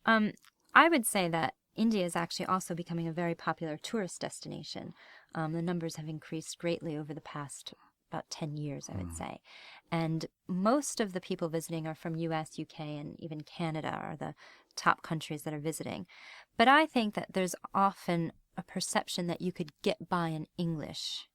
I would say that India is actually also becoming a very popular tourist destination. The numbers have increased greatly over the past about 10 years, I would say. And most of the people visiting are from US, UK, and even Canada are the top countries that are visiting. But I think that there's often a perception that you could get by in English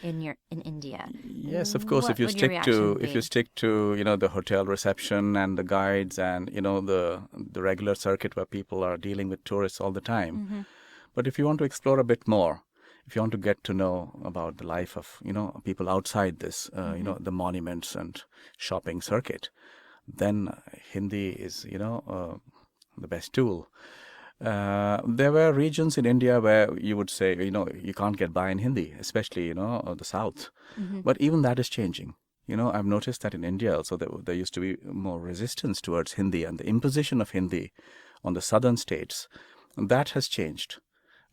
in India. Yes, of course. What would your reaction If you be? stick to the hotel reception and the guides and the regular circuit where people are dealing with tourists all the time. Mm-hmm. But if you want to explore a bit more, if you want to get to know about the life of people outside this, the monuments and shopping circuit, then Hindi is the best tool. There were regions in India where you would say, you can't get by in Hindi, especially, the South. Mm-hmm. But even that is changing. I've noticed that in India also there used to be more resistance towards Hindi and the imposition of Hindi on the southern states. That has changed.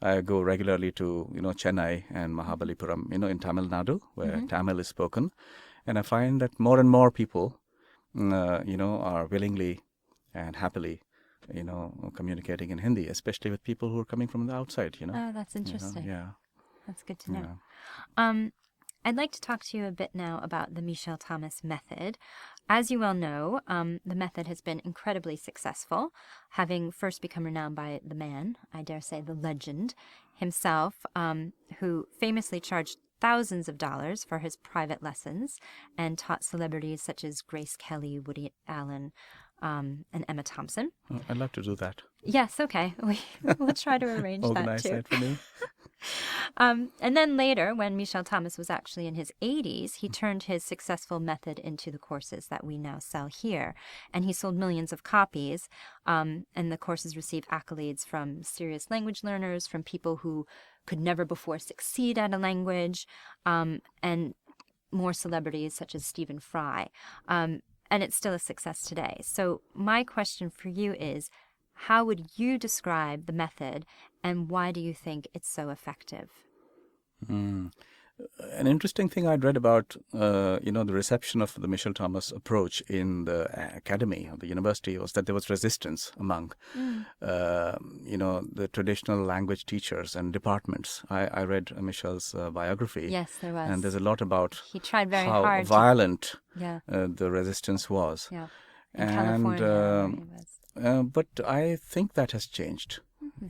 I go regularly to, Chennai and Mahabalipuram, in Tamil Nadu, where Tamil is spoken. And I find that more and more people, are willingly and happily communicating in Hindi, especially with people who are coming from the outside, Oh, that's interesting. Yeah. That's good to know. Yeah. I'd like to talk to you a bit now about the Michel Thomas method. As you well know, the method has been incredibly successful, having first become renowned by the man, I dare say the legend himself, who famously charged thousands of dollars for his private lessons and taught celebrities such as Grace Kelly, Woody Allen, and Emma Thompson. I'd love to do that. Yes, okay. We'll try to arrange that Organize too. that for me. And then later, when Michel Thomas was actually in his 80s, he turned his successful method into the courses that we now sell here. And he sold millions of copies. And the courses received accolades from serious language learners, from people who could never before succeed at a language, and more celebrities such as Stephen Fry. And it's still a success today. So my question for you is, how would you describe the method, and why do you think it's so effective? An interesting thing I'd read about, the reception of the Michel Thomas approach in the academy or the university was that there was resistance among, the traditional language teachers and departments. I read Michel's biography. Yes, there was. And there's a lot about He tried very how hard violent Yeah, the resistance was. yeah. In And California, where he was. but I think that has changed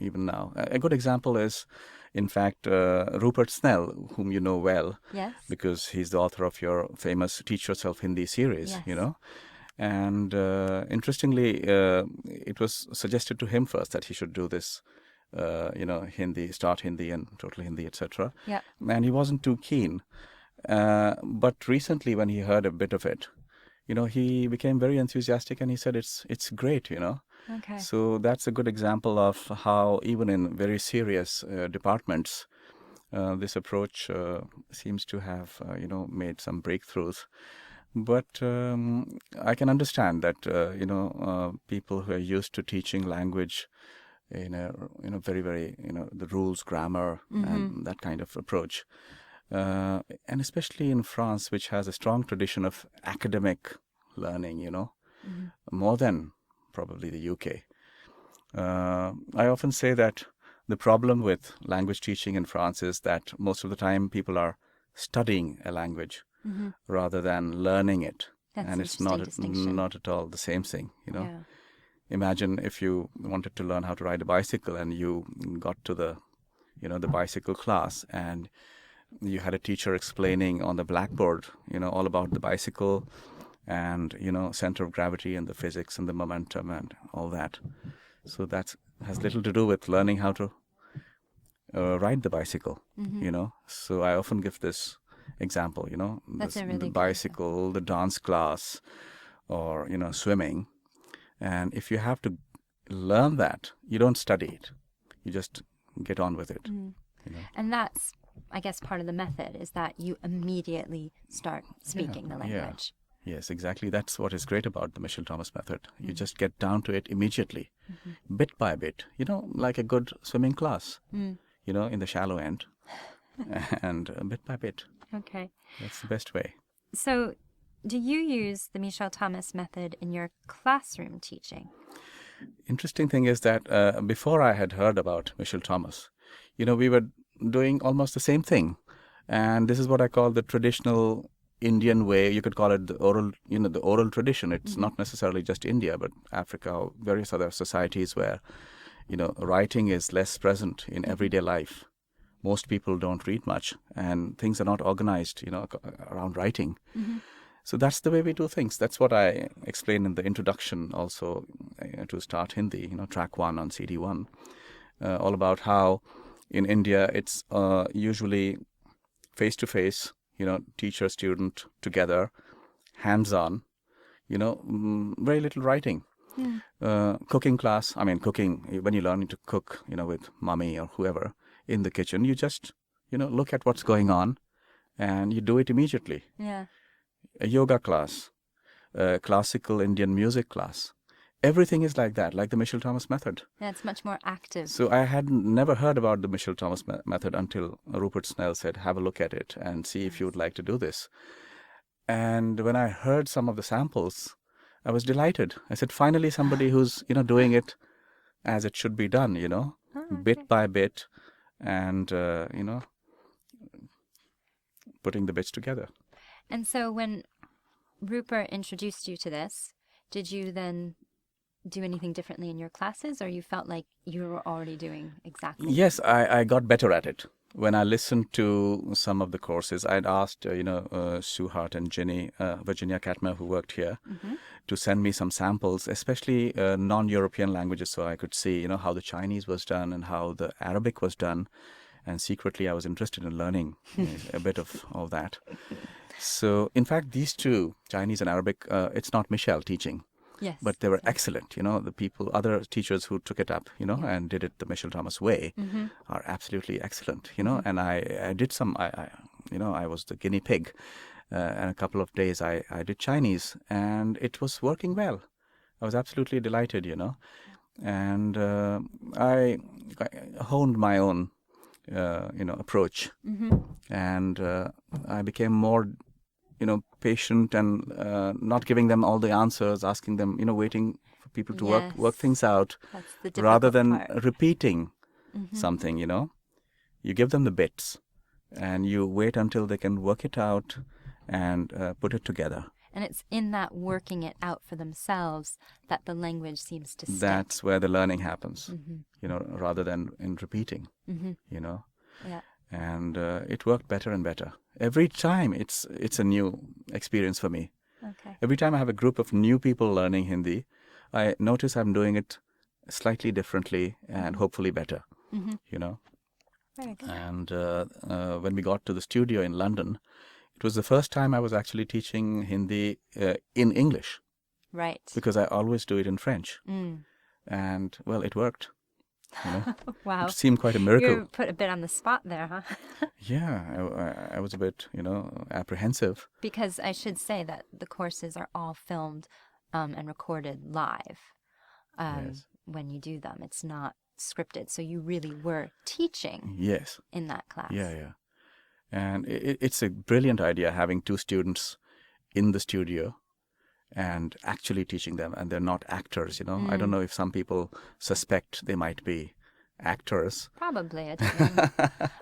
even now. A good example is, in fact, Rupert Snell, whom you know well, Yes. because he's the author of your famous Teach Yourself Hindi series, Yes. And interestingly, it was suggested to him first that he should do this, Hindi, Start Hindi and Total Hindi, etc. Yeah. And he wasn't too keen. But recently, when he heard a bit of it, he became very enthusiastic and he said it's great, Okay. So that's a good example of how even in very serious departments, this approach seems to have, made some breakthroughs. But I can understand that, people who are used to teaching language in a, very, very, the rules, grammar, and that kind of approach. And especially in France, which has a strong tradition of academic learning, more than probably the UK. I often say that the problem with language teaching in France is that most of the time people are studying a language rather than learning it. That's And an it's interesting distinction. not at all the same thing, Yeah. Imagine if you wanted to learn how to ride a bicycle and you got to the bicycle class and you had a teacher explaining on the blackboard, all about the bicycle and, center of gravity and the physics and the momentum and all that. So that has little to do with learning how to ride the bicycle, So I often give this example, That's a really the good bicycle, the dance class, or, swimming. And if you have to learn that, you don't study it. You just get on with it. And that's, I guess, part of the method is that you immediately start speaking the language. Yes, exactly. That's what is great about the Michel Thomas method. You just get down to it immediately, bit by bit, like a good swimming class, in the shallow end, and bit by bit. Okay. That's the best way. So do you use the Michel Thomas method in your classroom teaching? Interesting thing is that before I had heard about Michel Thomas, we were doing almost the same thing. And this is what I call the traditional Indian way. You could call it the oral tradition. It's not necessarily just India, but Africa or various other societies where, writing is less present in everyday life. Most people don't read much, and things are not organized, around writing. So that's the way we do things. That's what I explained in the introduction also to Start Hindi, track 1 on CD1, all about how in India it's usually face-to-face, teacher-student together, hands-on, very little writing. Cooking class, cooking, when you're learning to cook, with mommy or whoever in the kitchen, you just, look at what's going on and you do it immediately. Yeah. A yoga class, a classical Indian music class. Everything is like that, like the Michel Thomas method. Yeah, it's much more active. So I had never heard about the Michel Thomas method until Rupert Snell said, have a look at it and see if you would like to do this. And when I heard some of the samples, I was delighted. I said, finally somebody who's, doing it as it should be done, bit by bit, and, putting the bits together. And so when Rupert introduced you to this, did you then do anything differently in your classes, or you felt like you were already doing exactly? Yes, I got better at it. When I listened to some of the courses, I'd asked, Sue Hart and Virginia Katmer, who worked here, to send me some samples, especially non-European languages, so I could see, how the Chinese was done and how the Arabic was done. And secretly, I was interested in learning a bit of all that. So, in fact, these two, Chinese and Arabic, it's not Michel teaching. Yes. But they were excellent. The other teachers who took it up, and did it the Michel Thomas way are absolutely excellent, And I did some, I was the guinea pig. And a couple of days I did Chinese, and it was working well. I was absolutely delighted, And I honed my own, approach. And I became more patient and not giving them all the answers, asking them, waiting for people to work things out, rather than repeating something, You give them the bits and you wait until they can work it out and put it together. And it's in that working it out for themselves that the language seems to stick. That's where the learning happens, rather than in repeating, Yeah. And it worked better and better. Every time it's a new experience for me. Okay. Every time I have a group of new people learning Hindi, I notice I'm doing it slightly differently and hopefully better, Very good. And when we got to the studio in London, it was the first time I was actually teaching Hindi in English. Right. Because I always do it in French. And, well, it worked. Wow. It seemed quite a miracle. You put a bit on the spot there, huh? Yeah, I was a bit, apprehensive. Because I should say that the courses are all filmed and recorded live Yes. when you do them. It's not scripted. So you really were teaching Yes. in that class. Yeah. And it's a brilliant idea having two students in the studio and actually teaching them, and they're not actors, I don't know if some people suspect they might be actors. Probably. I don't know.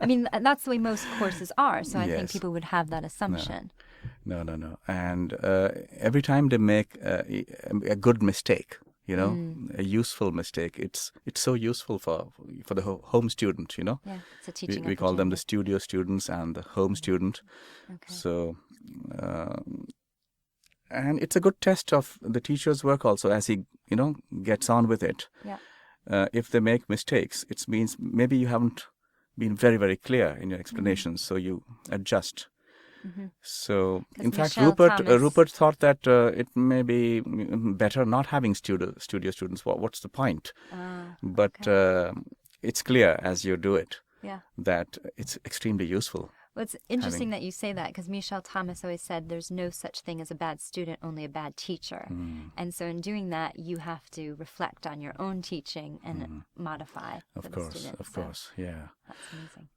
I mean, that's the way most courses are, so I think Yes. people would have that assumption. No. And every time they make a good mistake, a useful mistake, it's so useful for the home student, Yeah, it's a teaching We call them the opportunity. studio students and the home student. Okay. So, and it's a good test of the teacher's work also as he, gets on with it. Yeah. If they make mistakes, it means maybe you haven't been very, very clear in your explanations, so you adjust. So, 'Cause in fact, Michel Thomas- Rupert thought that it may be better not having studio students. What's the point? But it's clear as you do it Yeah. that it's extremely useful. Well, it's interesting that you say that, because Michel Thomas always said there's no such thing as a bad student, only a bad teacher. And so in doing that, you have to reflect on your own teaching and modify for the student. Of So course, yeah. that's amazing.